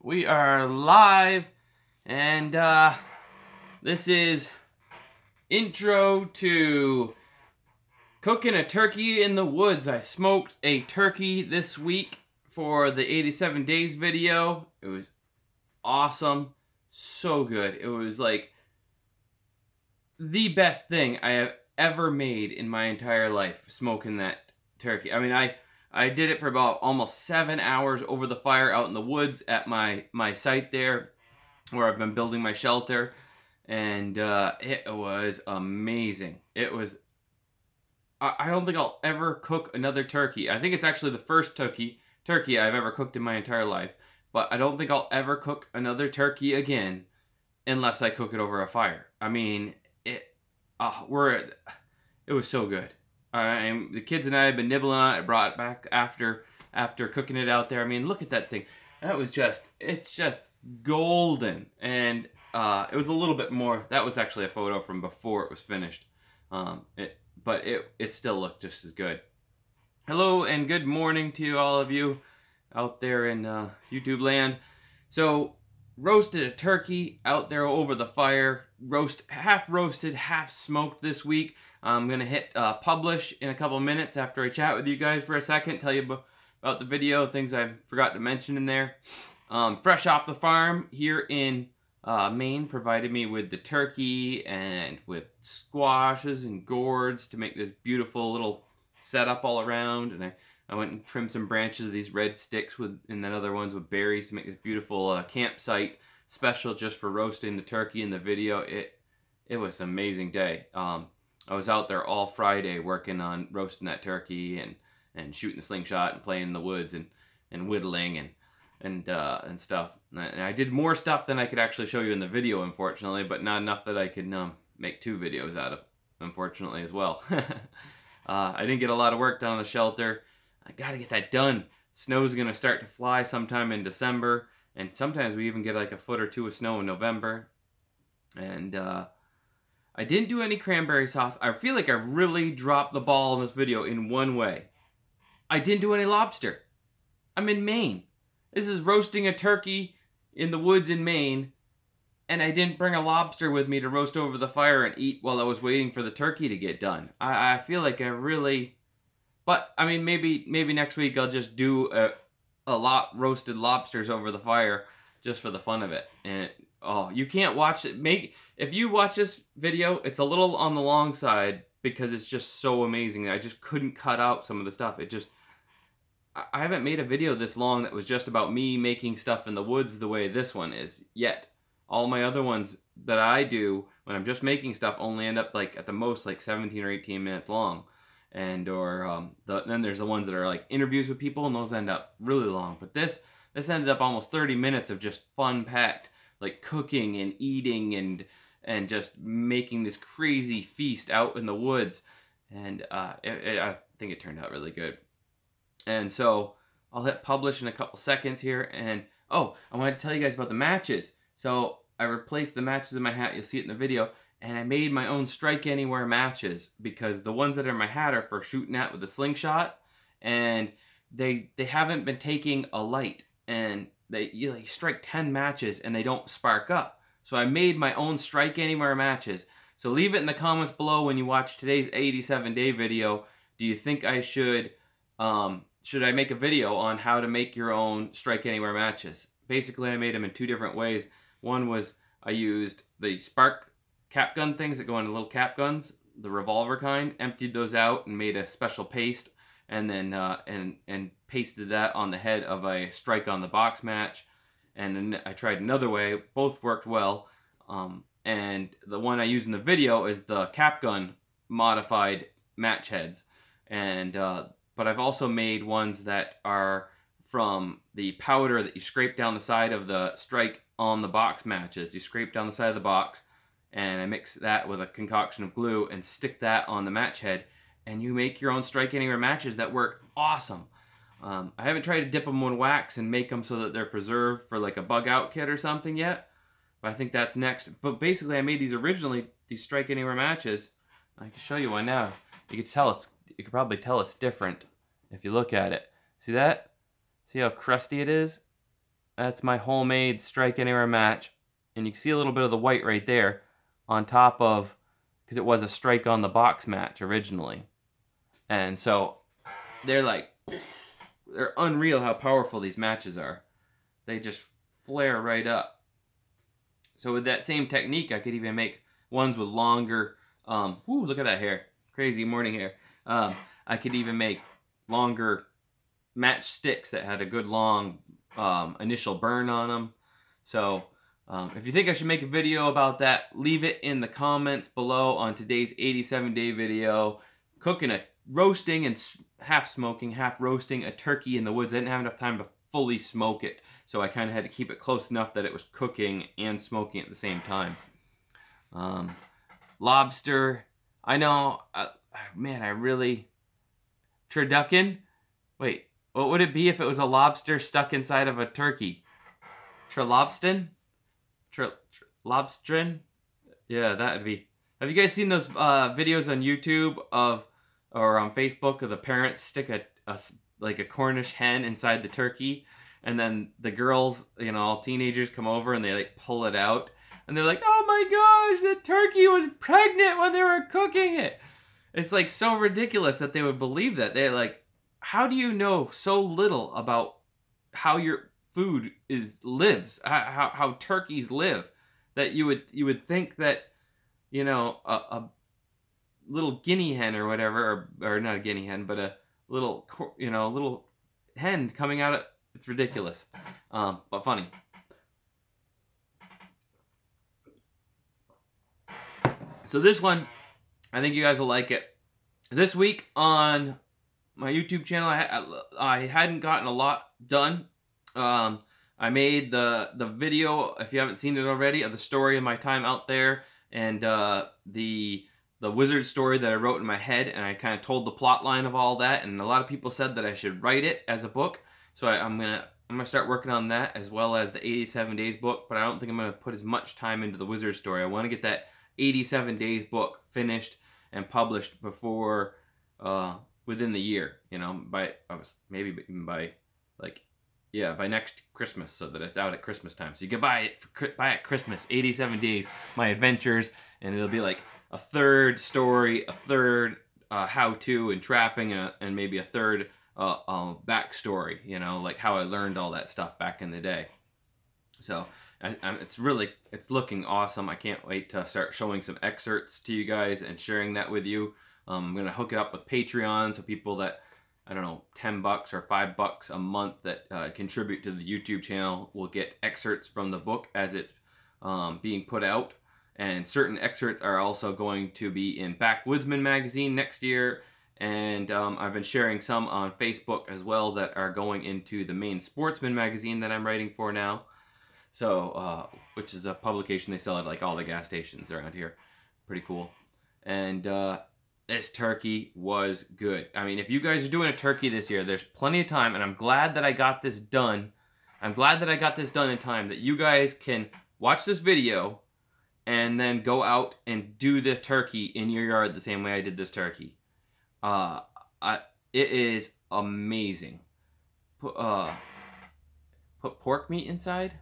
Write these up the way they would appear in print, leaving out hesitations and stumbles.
We are live, and this is intro to cooking a turkey in the woods. I smoked a turkey this week for the 87 days video. It was awesome, so good. It was like the best thing I have ever made in my entire life, smoking that turkey. I mean, I did it for about almost 7 hours over the fire out in the woods at my site there where I've been building my shelter, and it was amazing. It was, I don't think I'll ever cook another turkey. I think it's actually the first turkey I've ever cooked in my entire life, but I don't think I'll ever cook another turkey again unless I cook it over a fire. I mean, it was so good. The kids and I have been nibbling on it. I brought it back after cooking it out there. I mean, look at that thing. That was it's just golden. And it was a little bit more. That was actually a photo from before it was finished. But it still looked just as good. Hello and good morning to all of you out there in YouTube land. So, roasted a turkey out there over the fire. Half roasted, half smoked this week. I'm going to hit publish in a couple minutes after I chat with you guys for a second, tell you about the video, things I forgot to mention in there. Fresh off the farm here in Maine provided me with the turkey and with squashes and gourds to make this beautiful little setup all around. And I went and trimmed some branches of these red sticks and then other ones with berries to make this beautiful campsite special just for roasting the turkey in the video. It was an amazing day. I was out there all Friday working on roasting that turkey and shooting the slingshot and playing in the woods and whittling and stuff. And I did more stuff than I could actually show you in the video, unfortunately, but not enough that I could make 2 videos out of, unfortunately, as well. I didn't get a lot of work done on the shelter. I gotta get that done. Snow's gonna start to fly sometime in December, and sometimes we even get like a foot or 2 of snow in November. And I didn't do any cranberry sauce. I feel like I've really dropped the ball in this video in one way. I didn't do any lobster. I'm in Maine. This is roasting a turkey in the woods in Maine, and I didn't bring a lobster with me to roast over the fire and eat while I was waiting for the turkey to get done. I feel like I really... But, I mean, maybe next week I'll just do a lot roasted lobsters over the fire just for the fun of it. And oh, you can't watch it. If you watch this video, it's a little on the long side because it's just so amazing. I just couldn't cut out some of the stuff. I haven't made a video this long that was just about me making stuff in the woods the way this one is yet. All my other ones that I do when I'm just making stuff only end up like at the most like 17 or 18 minutes long. And then there's the ones that are like interviews with people, and those end up really long. But this ended up almost 30 minutes of just fun-packed, like cooking and eating and just making this crazy feast out in the woods. And I think it turned out really good. And so I'll hit publish in a couple seconds here. And oh, I want to tell you guys about the matches. So I replaced the matches in my hat. You'll see it in the video. And I made my own strike anywhere matches because the ones that are in my hat are for shooting at with a slingshot, and they haven't been taking a light, and you strike 10 matches and they don't spark up. So I made my own strike anywhere matches. So leave it in the comments below when you watch today's 87 day video. Do you think I should I make a video on how to make your own strike anywhere matches? Basically, I made them in 2 different ways. One was I used the spark cap gun things that go into little cap guns, the revolver kind, emptied those out and made a special paste, and then and pasted that on the head of a strike on the box match. And then I tried another way. Both worked well. And the one I use in the video is the cap gun modified match heads. And but I've also made ones that are from the powder that you scrape down the side of the strike on the box matches. You scrape down the side of the box, and I mix that with a concoction of glue and stick that on the match head, and you make your own strike anywhere matches that work awesome. I haven't tried to dip them in wax and make them so that they're preserved for like a bug out kit or something yet, but I think that's next. But basically I made these originally, these strike anywhere matches. I can show you one now. You could probably tell it's different if you look at it. See that? See how crusty it is? That's my homemade Strike Anywhere match. And you can see a little bit of the white right there on top of, because it was a Strike on the Box match originally. And so they're unreal how powerful these matches are. They just flare right up. So with that same technique, I could even make ones with longer, ooh, look at that hair. Crazy morning hair. I could even make longer match sticks that had a good long initial burn on them. So if you think I should make a video about that, leave it in the comments below on today's 87-day video. Roasting and half smoking, half roasting a turkey in the woods. I didn't have enough time to fully smoke it, so I kind of had to keep it close enough that it was cooking and smoking at the same time. Lobster, I know, man, I really... Turducken? Wait, what would it be if it was a lobster stuck inside of a turkey? Trelobstin? Lobstrin? Yeah, that would be... Have you guys seen those videos on YouTube or on Facebook of the parents stick like a Cornish hen inside the turkey, and then the girls, you know, all teenagers come over and they like pull it out, and they're like, oh my gosh, the turkey was pregnant when they were cooking it. It's like so ridiculous that they would believe that. They're like, how do you know so little about how your food lives, how turkeys live, that you would think that, you know, a little guinea hen or whatever, or not a guinea hen, but a little, you know, little hen coming out of, it's ridiculous, but funny. So this one, I think you guys will like it. This week on my YouTube channel, I hadn't gotten a lot done. I made the video, if you haven't seen it already, of the story of my time out there, and the wizard story that I wrote in my head, and I kind of told the plot line of all that, and a lot of people said that I should write it as a book, so I'm gonna start working on that, as well as the 87 Days book, but I don't think I'm gonna put as much time into the wizard story. I want to get that 87 Days book finished and published before, within the year, you know, maybe even by, like, yeah, by next Christmas, so that it's out at Christmas time. So you can buy it at Christmas, 87 Days, my adventures, and it'll be like a third story, a third how-to and trapping, and maybe a third backstory, you know, like how I learned all that stuff back in the day. So it's looking awesome. I can't wait to start showing some excerpts to you guys and sharing that with you. I'm going to hook it up with Patreon, so people that, I don't know, $10 or $5 a month that contribute to the YouTube channel will get excerpts from the book as it's being put out. And certain excerpts are also going to be in Backwoodsman magazine next year. And I've been sharing some on Facebook as well that are going into the Maine Sportsman magazine that I'm writing for now. So, which is a publication they sell at like all the gas stations around here. Pretty cool. And this turkey was good. I mean, if you guys are doing a turkey this year, there's plenty of time, and I'm glad that I got this done. I'm glad that I got this done in time, that you guys can watch this video and then go out and do the turkey in your yard the same way I did this turkey. It is amazing. Put pork meat inside.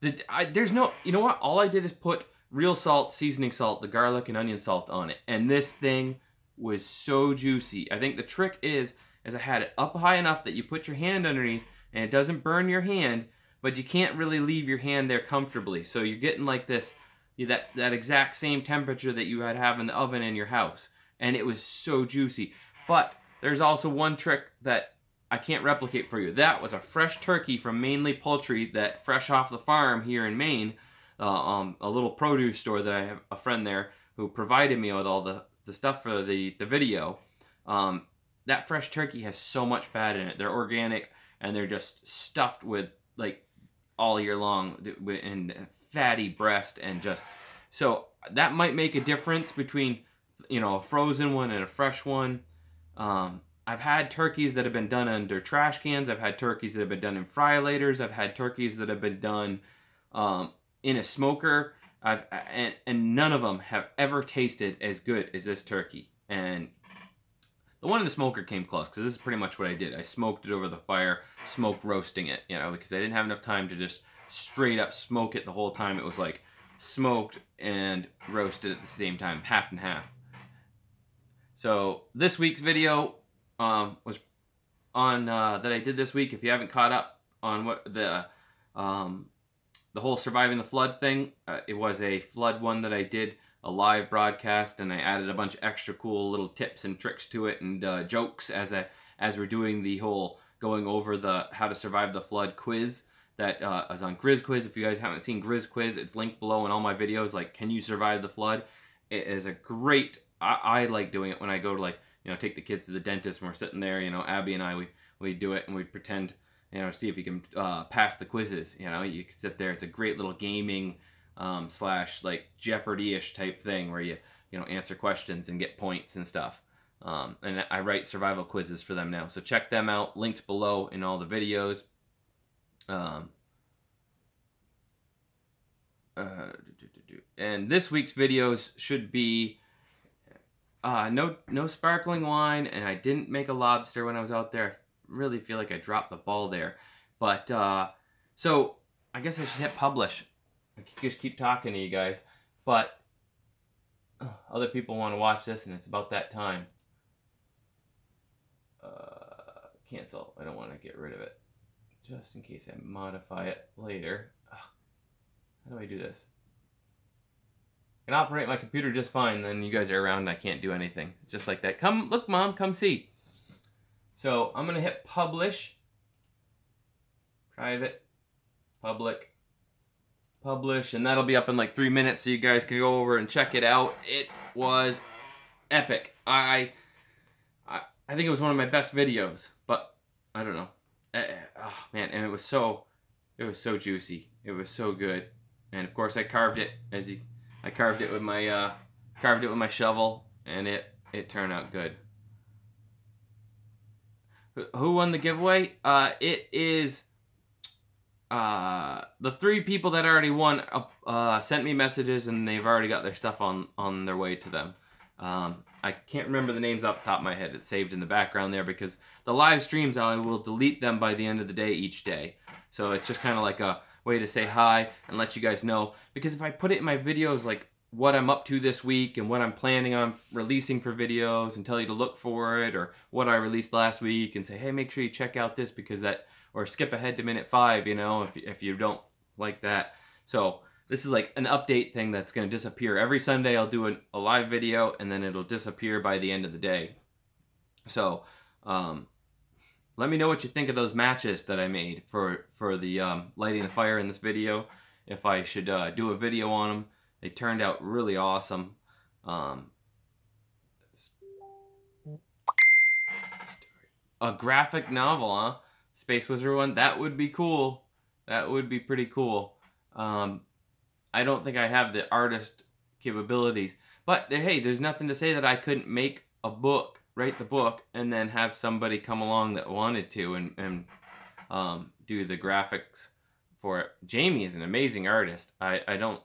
There's no, you know what? All I did is put real salt, seasoning salt, the garlic and onion salt on it, and this thing was so juicy. I think the trick is I had it up high enough that you put your hand underneath and it doesn't burn your hand, but you can't really leave your hand there comfortably. So you're getting like this, that exact same temperature that you have in the oven in your house, and it was so juicy. But there's also one trick that I can't replicate for you. That was a fresh turkey from Mainly Poultry, that fresh off the farm here in Maine. A little produce store that I have a friend there who provided me with all the stuff for the video. That fresh turkey has so much fat in it. They're organic, and they're just stuffed with, like, all year long, and fatty breast, and just, so that might make a difference between, you know, a frozen one and a fresh one. I've had turkeys that have been done under trash cans. I've had turkeys that have been done in fryolators. I've had turkeys that have been done in a smoker. And none of them have ever tasted as good as this turkey. And The one in the smoker came close, because this is pretty much what I did. I smoked it over the fire, smoked roasting it, you know, because I didn't have enough time to just straight up smoke it the whole time. It was like smoked and roasted at the same time, half and half. So this week's video was on that I did this week. If you haven't caught up on what the whole surviving the flood thing, it was a flood one that I did, a live broadcast, and I added a bunch of extra cool little tips and tricks to it, and jokes as we're doing the whole going over the how to survive the flood quiz that is on Grizz Quiz. If you guys haven't seen Grizz Quiz, it's linked below in all my videos, like, can you survive the flood? It is a great, I like doing it when I go to, like, you know, take the kids to the dentist, and we're sitting there, you know, Abby and I, we do it, and we pretend, you know, see if you can pass the quizzes. You know, you can sit there. It's a great little gaming slash like Jeopardy-ish type thing where you know, answer questions and get points and stuff. And I write survival quizzes for them now, so check them out. Linked below in all the videos. And this week's videos should be no sparkling wine, and I didn't make a lobster when I was out there. I really feel like I dropped the ball there. But so I guess I should hit publish. I just keep talking to you guys, but other people want to watch this, and it's about that time. Cancel. I don't want to get rid of it, just in case I modify it later. How do I do this? I can operate my computer just fine, then you guys are around and I can't do anything. It's just like that. Come, look, Mom, come see. So I'm going to hit publish. Private. Public. Publish. And that'll be up in like 3 minutes, so you guys can go over and check it out. It was epic. I think it was one of my best videos, but I don't know. Oh man, and it was so juicy. It was so good. And of course I carved it I carved it with my shovel, and it turned out good. Who won the giveaway? It is the 3 people that already won sent me messages, and they've already got their stuff on their way to them. I can't remember the names off the top of my head. It's saved in the background there, because the live streams, I will delete them by the end of the day each day. So it's just kind of like a way to say hi and let you guys know. Because if I put it in my videos, like what I'm up to this week and what I'm planning on releasing for videos, and tell you to look for it, or what I released last week, and say, hey, make sure you check out this because that, or skip ahead to minute 5, you know, if you don't like that. So this is like an update thing that's going to disappear. Every Sunday I'll do a live video, and then it'll disappear by the end of the day. So let me know what you think of those matches that I made for the lighting the fire in this video. If I should do a video on them. They turned out really awesome. A graphic novel, huh? Space Wizard one? That would be cool. That would be pretty cool. I don't think I have the artist capabilities. But hey, there's nothing to say that I couldn't make a book, write the book, and then have somebody come along that wanted to and do the graphics for it. Jamie is an amazing artist. I don't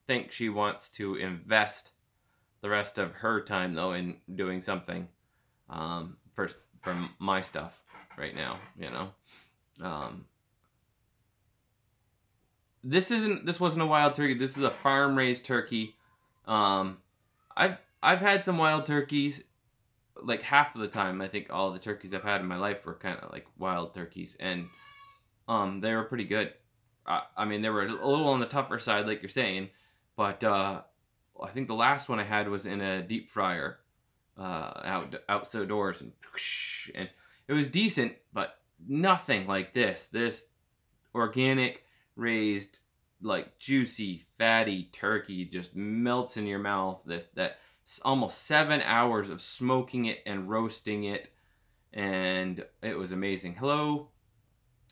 think she wants to invest the rest of her time, though, in doing something for my stuff right now, you know. This wasn't a wild turkey. This is a farm-raised turkey. I've had some wild turkeys. Like half of the time, I think all the turkeys I've had in my life were kind of like wild turkeys, and they were pretty good. I mean, they were a little on the tougher side, like you're saying, but I think the last one I had was in a deep fryer, outdoors, and it was decent, but nothing like this. This organic raised, like, juicy, fatty turkey just melts in your mouth. That almost 7 hours of smoking it and roasting it, and it was amazing. Hello.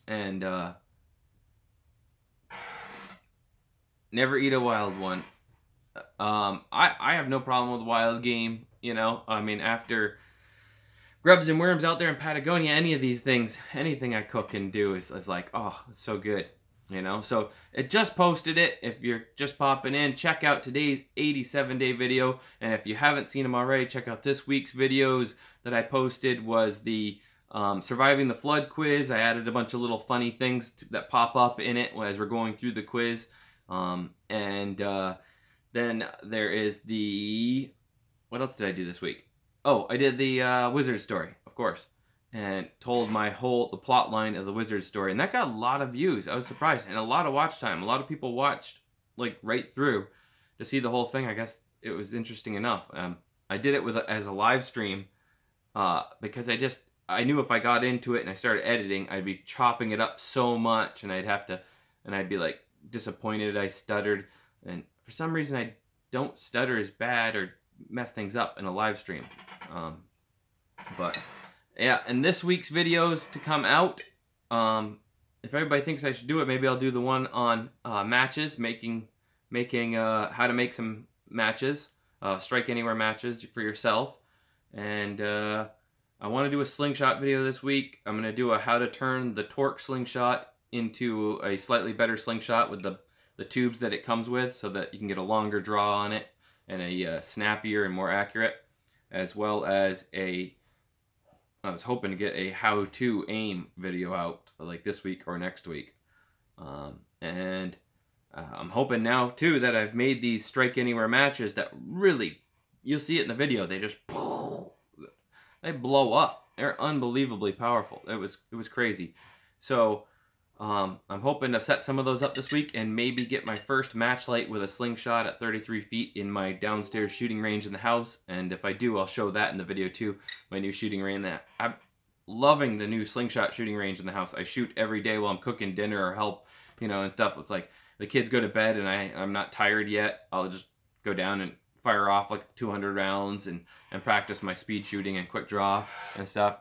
And never eat a wild one. I have no problem with wild game, you know. I mean, after grubs and worms out there in Patagonia, any of these things, anything I cook and do is like, oh, it's so good. You know, so it just posted it. If you're just popping in, check out today's 87-day video. And if you haven't seen them already, check out this week's videos that I posted. Was the surviving the flood quiz. I added a bunch of little funny things that pop up in it as we're going through the quiz. Then there is the, what else did I do this week? Oh, I did the wizard story, of course, and told the plot line of the wizard story, and that got a lot of views. I was surprised, and a lot of watch time. A lot of people watched like right through to see the whole thing. I guess it was interesting enough. I did it as a live stream because I knew if I got into it and I started editing, I'd be chopping it up so much, and I'd be like disappointed I stuttered. And for some reason, I don't stutter as bad or mess things up in a live stream. But yeah, and this week's videos to come out, if everybody thinks I should do it, maybe I'll do the one on matches, making how to make some matches, strike anywhere matches for yourself. And I want to do a slingshot video this week. I'm going to do a how to turn the torque slingshot into a slightly better slingshot with the tubes that it comes with, so that you can get a longer draw on it and a snappier and more accurate, as well as I was hoping to get a how-to aim video out like this week or next week. I'm hoping now too that I've made these strike anywhere matches that really, you'll see it in the video, they just they blow up. They're unbelievably powerful. It was crazy. So I'm hoping to set some of those up this week and maybe get my first match light with a slingshot at 33 feet in my downstairs shooting range in the house. And if I do, I'll show that in the video too, my new shooting range. I'm loving the new slingshot shooting range in the house. I shoot every day while I'm cooking dinner or help, and stuff. It's like the kids go to bed and I'm not tired yet. I'll just go down and fire off like 200 rounds and practice my speed shooting and quick draw and stuff.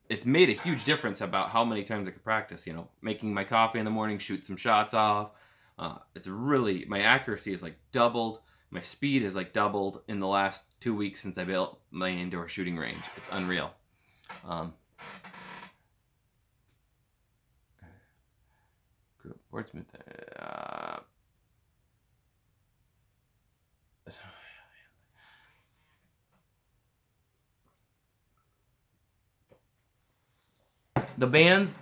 It's made a huge difference about how many times I could practice, making my coffee in the morning, shoot some shots off. It's really, my accuracy is like doubled. My speed is like doubled in the last 2 weeks since I built my indoor shooting range. It's unreal. Wordsmith. The bands,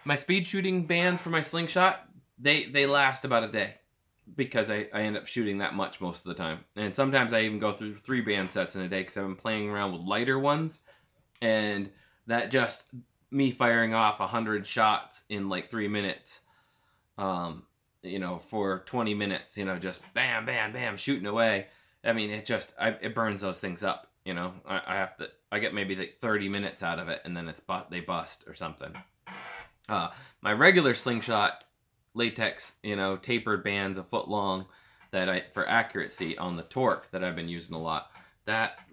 my speed shooting bands for my slingshot, they last about a day because I end up shooting that much most of the time. And sometimes I even go through 3 band sets in a day because I've been playing around with lighter ones, and that just me firing off 100 shots in like 3 minutes, for 20 minutes, just bam, bam, bam, shooting away. I mean, it burns those things up. I get maybe like 30 minutes out of it, and then they bust or something. My regular slingshot latex, tapered bands a foot long for accuracy on the torque that I've been using a lot,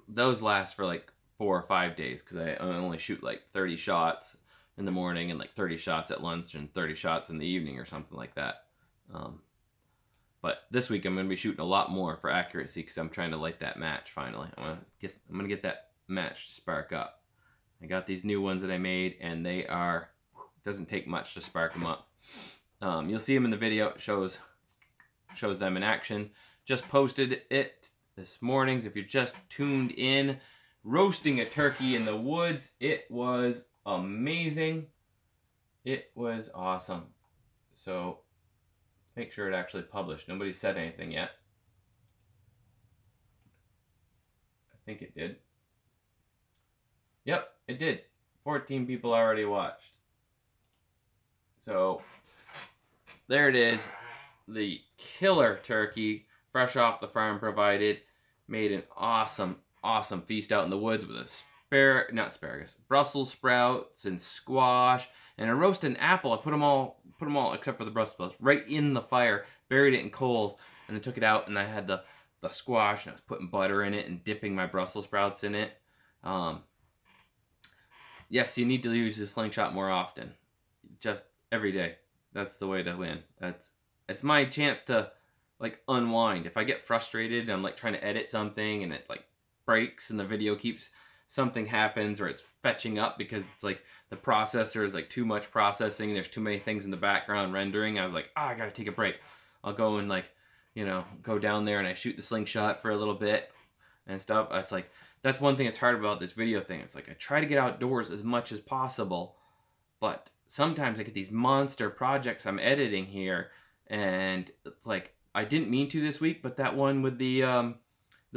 those last for like 4 or 5 days because I only shoot like 30 shots in the morning and like 30 shots at lunch and 30 shots in the evening or something like that. But this week I'm going to be shooting a lot more for accuracy because I'm trying to light that match finally. I'm going to get that match to spark up. I got these new ones that I made, and doesn't take much to spark them up. You'll see them in the video. It shows them in action. Just posted it this morning. So if you're just tuned in, roasting a turkey in the woods. It was amazing. It was awesome. So let's make sure it actually published. Nobody said anything yet. I think it did. Yep, it did. 14 people already watched. So there it is. The killer turkey, fresh off the farm provided. Made an awesome feast out in the woods with Brussels sprouts and squash and a roasted apple. I put them all except for the Brussels sprouts right in the fire, buried it in coals, and I took it out and I had the squash, and I was putting butter in it and dipping my Brussels sprouts in it. Yes, you need to use the slingshot more often. Just every day. That's the way to win. It's my chance to like unwind. If I get frustrated, I'm like trying to edit something and it like breaks and the video keeps something happens or it's fetching up because it's like the processor is like too much processing. There's too many things in the background rendering. I was like, oh, I gotta take a break. I'll go and like, you know, go down there and I shoot the slingshot for a little bit and stuff. It's like, that's one thing that's hard about this video thing. It's like I try to get outdoors as much as possible, but sometimes I get these monster projects I'm editing here, and it's like, I didn't mean to this week, but that one with the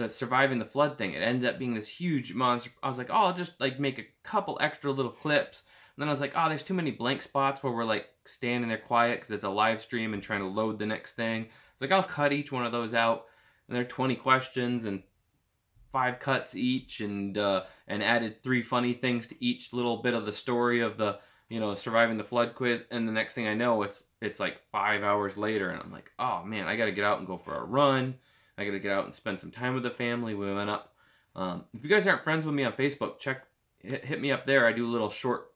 surviving the flood thing, it ended up being this huge monster. I was like, oh, I'll just like make a couple extra little clips. And then I was like, oh, there's too many blank spots where we're like standing there quiet because it's a live stream and trying to load the next thing. It's like, I'll cut each one of those out. And there are 20 questions and 5 cuts each, and added 3 funny things to each little bit of the story of the, you know, surviving the flood quiz. And the next thing I know, it's like 5 hours later, and I'm like, oh man, I gotta get out and go for a run. I gotta get out and spend some time with the family. We went up. If you guys aren't friends with me on Facebook, hit me up there. I do little short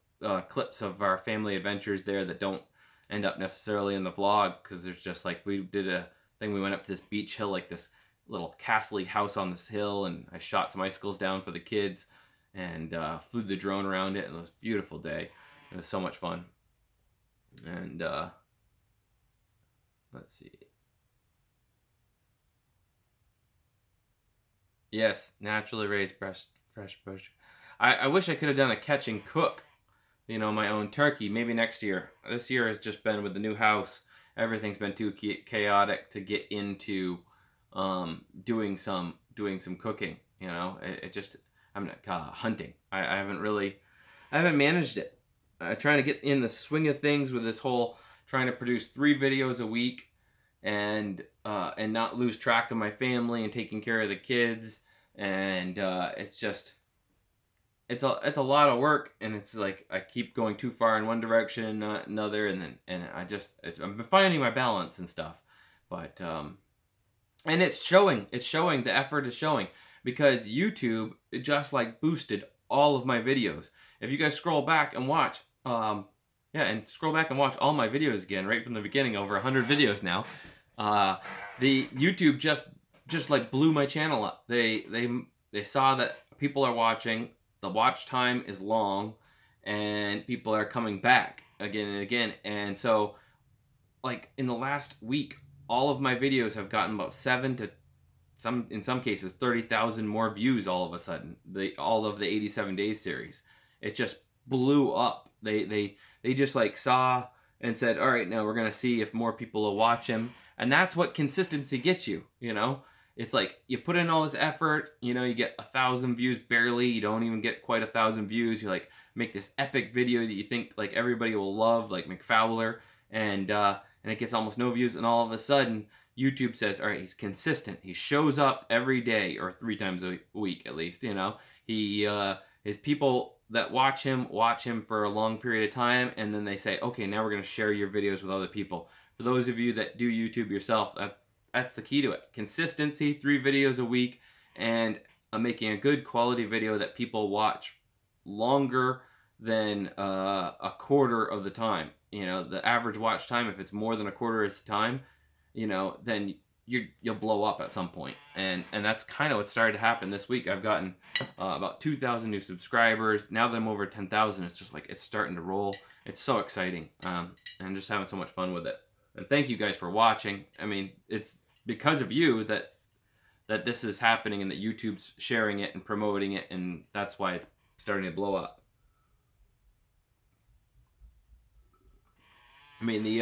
clips of our family adventures there that don't end up necessarily in the vlog, because there's just like, we did a thing. We went up to this beach hill, like this little castle-y house on this hill, and I shot some icicles down for the kids and flew the drone around it, and it was a beautiful day. It was so much fun. And let's see. Yes, naturally raised fresh bush. I wish I could have done a catch and cook, you know, my own turkey. Maybe next year. This year has just been, with the new house, everything's been too chaotic to get into doing some cooking. You know, I'm not hunting. I haven't managed it. Trying to get in the swing of things with this whole trying to produce 3 videos a week, and not lose track of my family and taking care of the kids, and it's a lot of work, and it's like I keep going too far in one direction, not another, and I'm finding my balance and stuff, but and it's showing. The effort is showing, because YouTube just like boosted all of my videos. If you guys scroll back and watch, scroll back and watch all my videos again, right from the beginning, over 100 videos now. The YouTube just like blew my channel up. They saw that people are watching, the watch time is long, and people are coming back again and again. And so, like, in the last week, all of my videos have gotten about 7 to in some cases 30,000 more views all of a sudden. All of the 87 Days series, it just blew up. They just like saw and said, all right, now we're gonna see if more people will watch him. And that's what consistency gets you, you know? It's like, you put in all this effort, you know, you get 1,000 views barely, you don't even get quite 1,000 views, you like make this epic video that you think like everybody will love, like McFowler, and it gets almost no views, and all of a sudden, YouTube says, all right, he's consistent, he shows up every day, or 3 times a week at least, you know? His people that watch him for a long period of time, and then they say, okay, now we're gonna share your videos with other people. For those of you that do YouTube yourself, that's the key to it. Consistency, 3 videos a week, and making a good quality video that people watch longer than a quarter of the time. You know, the average watch time, if it's more than a quarter of the time, you know, then you'll blow up at some point. And that's kind of what started to happen this week. I've gotten about 2,000 new subscribers. Now that I'm over 10,000, it's just like, it's starting to roll. It's so exciting. And just having so much fun with it. And thank you guys for watching. I mean, it's because of you that this is happening, and that YouTube's sharing it and promoting it, and that's why it's starting to blow up. I mean, the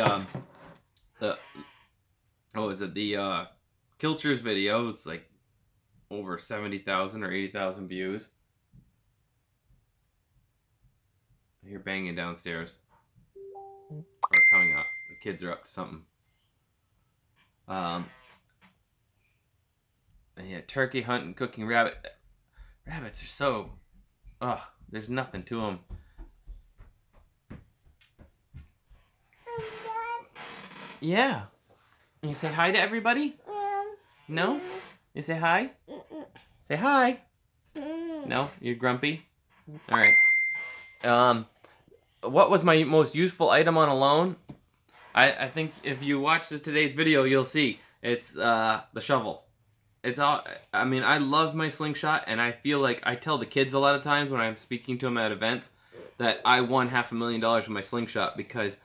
Kilchers video, it's like over 70,000 or 80,000 views. I hear banging downstairs. Or coming up. The kids are up to something. Yeah, turkey hunting, cooking rabbit. Rabbits are so... Ugh, there's nothing to them. Yeah. You say hi to everybody? No? You say hi? Say hi. No? You're grumpy? Alright. What was my most useful item on a loan? I think if you watch today's video, you'll see. It's the shovel. it's all, I mean, I loved my slingshot, and I feel like I tell the kids a lot of times when I'm speaking to them at events that I won $500,000 with my slingshot, because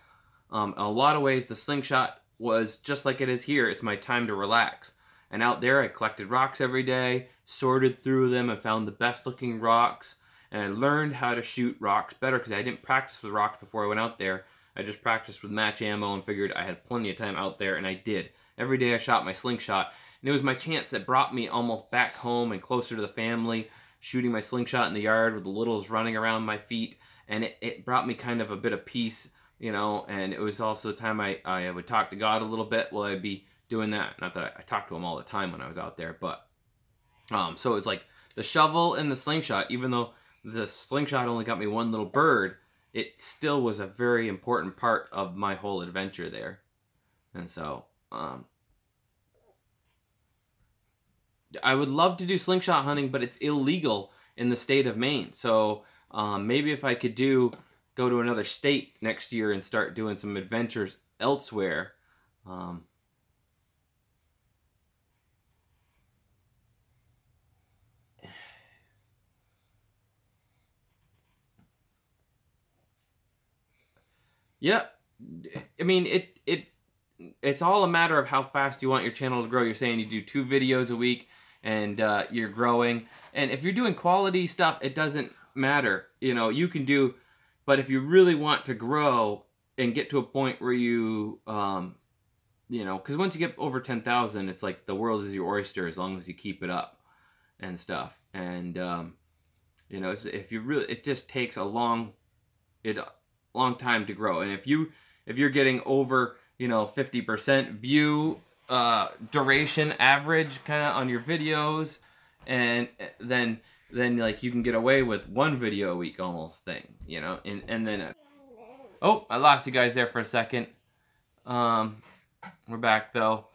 in a lot of ways the slingshot was just like it is here. It's my time to relax. And out there I collected rocks every day, sorted through them, and found the best looking rocks. And I learned how to shoot rocks better, because I didn't practice with rocks before I went out there. I just practiced with match ammo and figured I had plenty of time out there, and I did. Every day I shot my slingshot, and it was my chance that brought me almost back home and closer to the family, shooting my slingshot in the yard with the littles running around my feet, and it brought me kind of a bit of peace, you know, and it was also the time I would talk to God a little bit while I'd be doing that. Not that I talked to him all the time when I was out there, but so it was like the shovel and the slingshot. Even though the slingshot only got me one little bird, it still was a very important part of my whole adventure there. And so I would love to do slingshot hunting, but it's illegal in the state of Maine. So maybe if I could go to another state next year and start doing some adventures elsewhere. Yeah, I mean, it's all a matter of how fast you want your channel to grow. You're saying you do 2 videos a week, and you're growing. And if you're doing quality stuff, it doesn't matter. You know, you can do, but if you really want to grow and get to a point where you, you know, because once you get over 10,000, it's like the world is your oyster as long as you keep it up and stuff. And, you know, if you really, it just takes a long time to grow. And if you're getting over, you know, 50% view duration average kind of on your videos, and then like you can get away with 1 video a week almost thing, you know. And then oh, I lost you guys there for a second. We're back though.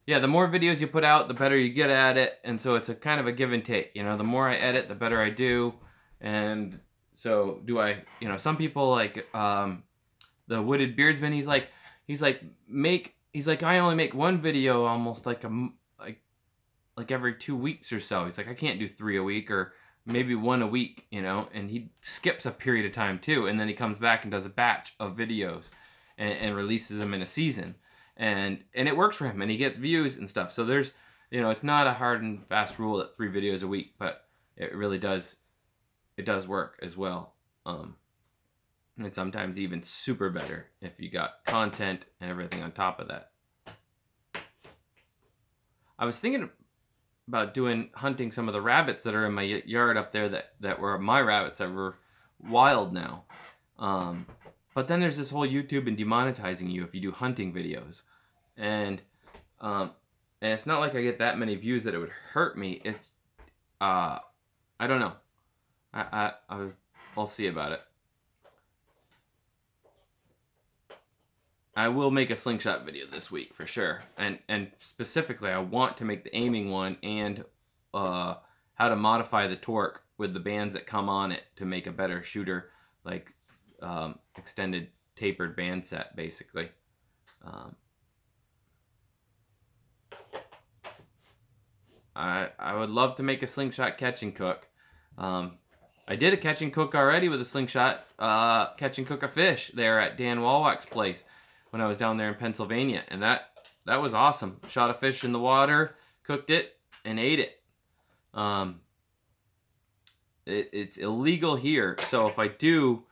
Yeah, the more videos you put out, the better you get at it, and so it's a kind of a give and take, you know. The more I edit, the better I do. And so do I, you know, some people like the Wooded Beardsman, he's like I only make 1 video almost like every 2 weeks or so. He's like, I can't do 3 a week, or maybe 1 a week, you know. And he skips a period of time too, and then he comes back and does a batch of videos and releases them in a season, and it works for him, and he gets views and stuff. So there's, you know, it's not a hard and fast rule at 3 videos a week, but it really does. It does work as well. And sometimes even super better if you got content and everything on top of that. I was thinking about hunting some of the rabbits that are in my yard up there that were my rabbits that were wild now. But then there's this whole YouTube and demonetizing you if you do hunting videos. And it's not like I get that many views that it would hurt me. It's, I don't know. I'll see about it. I will make a slingshot video this week for sure, and specifically I want to make the aiming one, and how to modify the torque with the bands that come on it to make a better shooter, like extended tapered band set basically. I would love to make a slingshot catch and cook. I did a catch and cook already with a slingshot, catch and cook a fish there at Dan Walwack's place when I was down there in Pennsylvania, and that was awesome. Shot a fish in the water, cooked it, and ate it. It's illegal here, so if I do,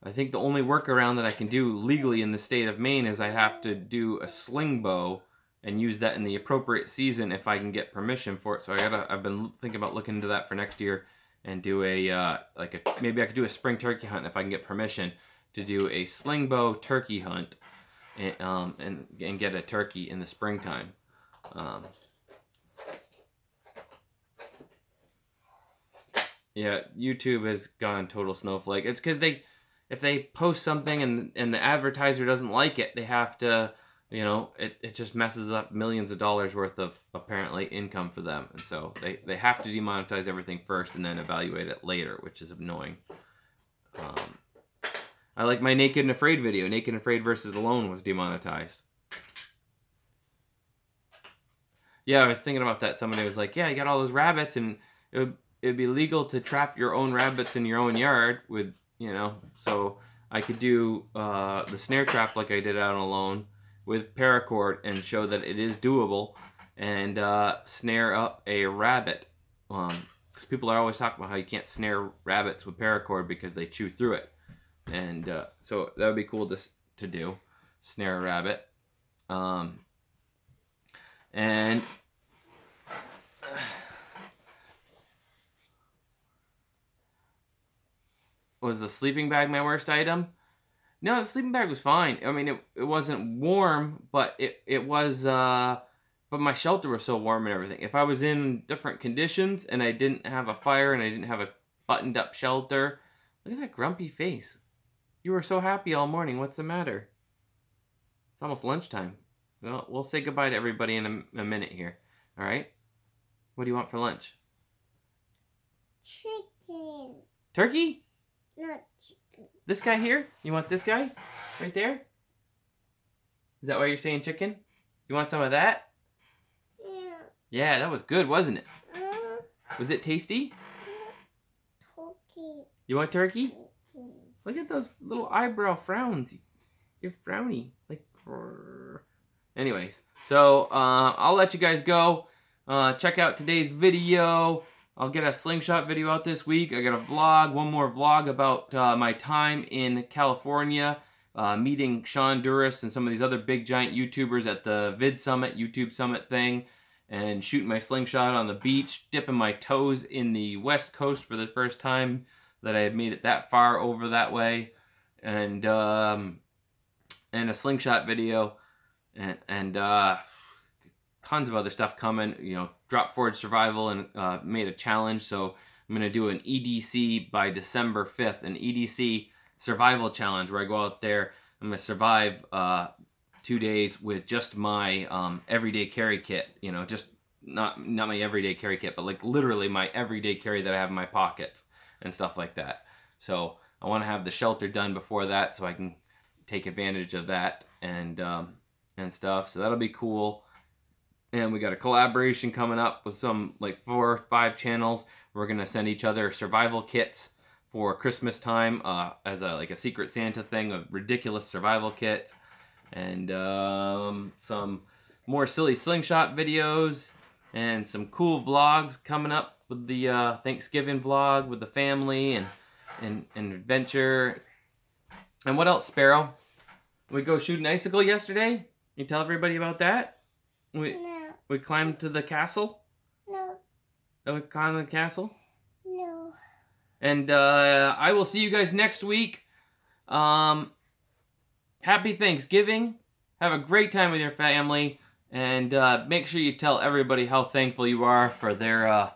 I think the only workaround that I can do legally in the state of Maine is I have to do a sling bow and use that in the appropriate season if I can get permission for it. So I've been thinking about looking into that for next year, and do maybe I could do a spring turkey hunt if I can get permission to do a sling bow turkey hunt, and get a turkey in the springtime. Yeah, YouTube has gone total snowflake. It's because if they post something and the advertiser doesn't like it, they have to, you know, it just messes up millions of dollars worth of apparently income for them. And so they have to demonetize everything first and then evaluate it later, which is annoying. I like my Naked and Afraid video. Naked and Afraid versus Alone was demonetized. Yeah, I was thinking about that. Somebody was like, yeah, you got all those rabbits, and it'd be legal to trap your own rabbits in your own yard with, you know, so I could do the snare trap like I did out on Alone with paracord and show that it is doable, and snare up a rabbit. Because people are always talking about how you can't snare rabbits with paracord because they chew through it. And so that would be cool to do, snare a rabbit. And was the sleeping bag my worst item? No, the sleeping bag was fine. I mean, it wasn't warm, but it was, but my shelter was so warm and everything. If I was in different conditions and I didn't have a fire and I didn't have a buttoned up shelter, look at that grumpy face. You were so happy all morning. What's the matter? It's almost lunchtime. Well, we'll say goodbye to everybody in a minute here. All right? What do you want for lunch? Chicken. Turkey? Not chicken. This guy here? You want this guy? Right there? Is that why you're saying chicken? You want some of that? Yeah. Yeah, that was good, wasn't it? Was it tasty? Turkey. You want turkey? Look at those little eyebrow frowns. You're frowny. Like, anyways, so I'll let you guys go. Check out today's video. I'll get a slingshot video out this week. I got a vlog, one more vlog about my time in California, meeting Sean Duras and some of these other big giant YouTubers at the Vid Summit, YouTube Summit thing, and shooting my slingshot on the beach, dipping my toes in the West Coast for the first time that I had made it that far over that way, and a slingshot video, and tons of other stuff coming. You know, drop forward survival, and made a challenge, so I'm gonna do an EDC by December 5th, an EDC survival challenge where I go out there. I'm gonna survive 2 days with just my everyday carry kit. You know, just not my everyday carry kit, but like literally my everyday carry that I have in my pockets and stuff like that. So I want to have the shelter done before that so I can take advantage of that and stuff. So that'll be cool. And we got a collaboration coming up with some like 4 or 5 channels. We're gonna send each other survival kits for Christmas time as a Secret Santa thing of ridiculous survival kits, and some more silly slingshot videos and some cool vlogs coming up with the Thanksgiving vlog with the family and adventure. And what else, Sparrow? We go shoot an icicle yesterday. You tell everybody about that? No. We climbed to the castle? No. We climbed the castle? No. And I will see you guys next week. Happy Thanksgiving. Have a great time with your family. And make sure you tell everybody how thankful you are for their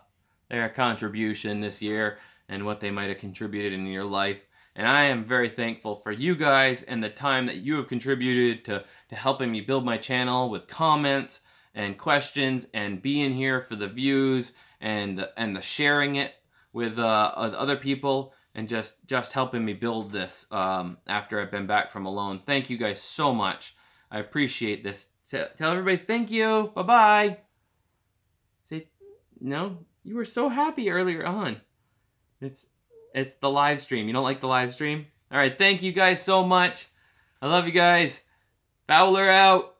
contribution this year and what they might have contributed in your life. And I am very thankful for you guys and the time that you have contributed to helping me build my channel with comments and questions and being here for the views and the sharing it with other people and just helping me build this after I've been back from Alone. Thank you guys so much. I appreciate this. Tell everybody thank you. Bye-bye. Say, no? You were so happy earlier on. It's the live stream. You don't like the live stream? All right, thank you guys so much. I love you guys. Fowler out.